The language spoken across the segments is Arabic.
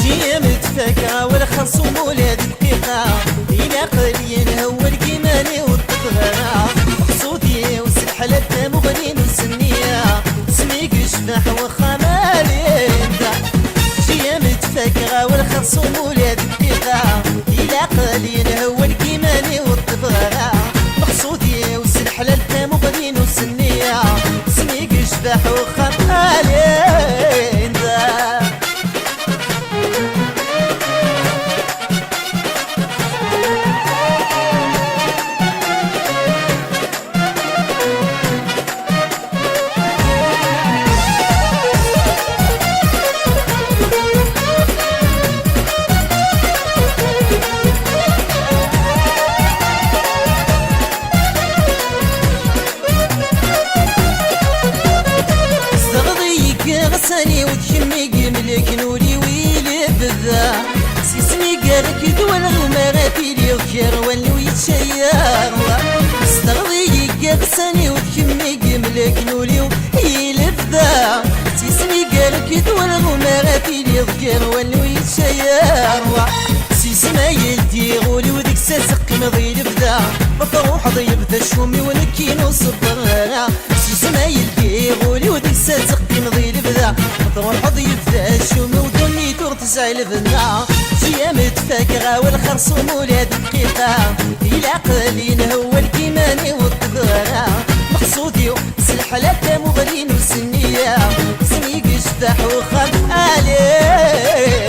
جي متفكرة والخصوم ولاد دقيقة إلى قليل هو الكيماني والطفرة مقصودي وسلحلة مغنين وسنية سميك شبح وخمالي جي متفكرة والخصوم ولاد دقيقة إلى قليل هو الكيماني والطفرة مقصودي وسلحلة مغنين وسنية سميك شبح وخمالي غساني وتشمي قملك نوري ويلي بذا سيسمي قالك دول غماراتي لي وكير ولو يتشير استغضيك غساني وتشمي قملك نوري ويلي بذا سيسمي قالك دول غماراتي لي وكير ولو يتشير سيسما يلدي غولي وديك ساسق مضي لبدا بطروح ضيب ذا الشومي ونكين وصبر سيسما يلدي غولي وديك ساسق مضي لبدا بطروح ضيب ذا الشومي ودني تور تسعي لبنا جيا متفاكرة والخرصوم ولاد دقيقة إلى قليل هو الكيماني والطبرة مقصودي سلحلة مغرين وسنية سميك شبح وخم عليه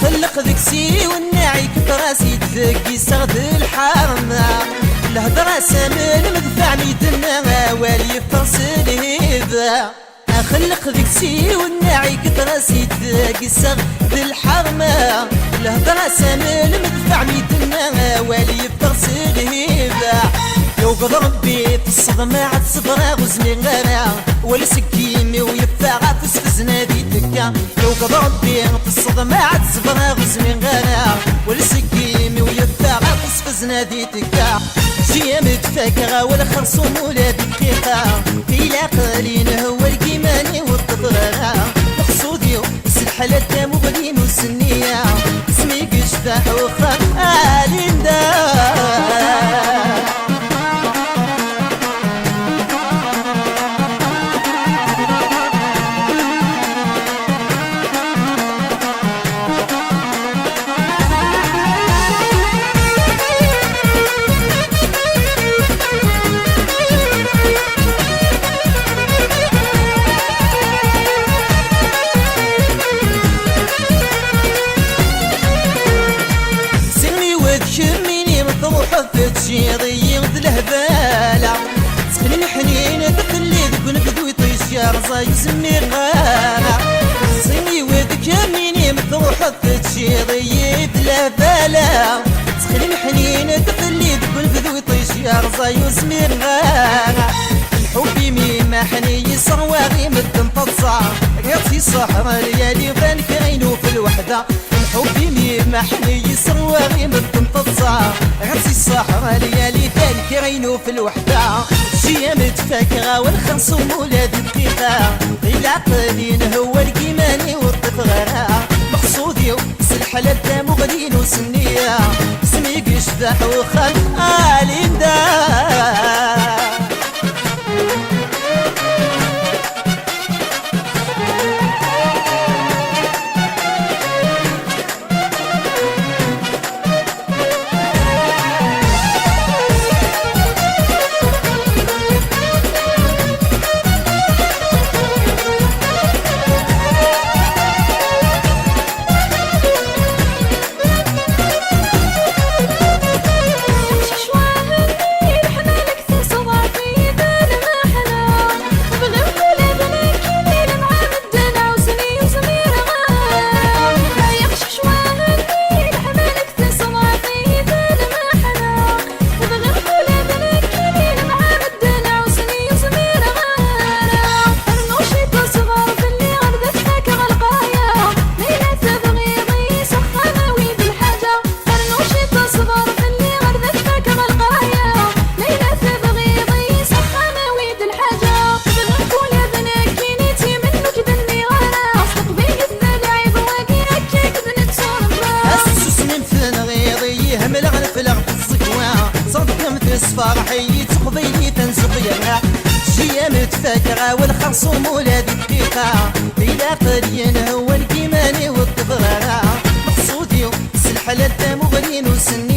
خلق ذكسي والنعي كبراسي تذكي سغد الحرمة الهضرة سامل مدفع ميدنا والي فرسل هذا خلق ذكسي والنعي كبراسي تذكي سغد الحرمة الهضرة سامل مدفع ميدنا والي فرسل هذا لو قد ربي في الصدمة عاد صبرا غزني غيرها ولا سكيمي ويفاغا فسفزنا دي تكا لو قد ربي في الصدمة عاد صبرا غزني غيرها ولا سكيمي ويفاغا فسفزنا دي تكا جيا متفاكرة ولا خرصوم ولا دقيقة إلى قليل هو الكيماني والطفرة مقصودي سلحلة مغنين وسنية سميك شبح وخم آلين شيضي ذ الهبالة تخلي حنين تخلي ذك نبدو يطيش يا رزا يسمي غانا صيني وذك مني مطروح شيضي ذ الهبالة تخلي حنين تخلي ذك نبدو يطيش يا رزا يسمي غانا الحب ميما حني صواغي مدن تتصع قيرتي صحرا ليالي بان كاينو في الوحدة الحب ميما حني صواغي مدن تتصع غرسي الصحراء ليالي ذلك رينو في الوحدة جيا متفاكرة والخرصوم ولاد دقيقة إلى قليل هو الكيماني والطفرة مقصودي سلحلة مغنين وسنية سميك شبح وخم آلين شواه صفاحي تقبيلي تنزقيا شيا متفكرة والخرصوم ولادي دقيقة إلى قليل هو الكيماني والطفرة مقصودي سلحلة مغرين وسن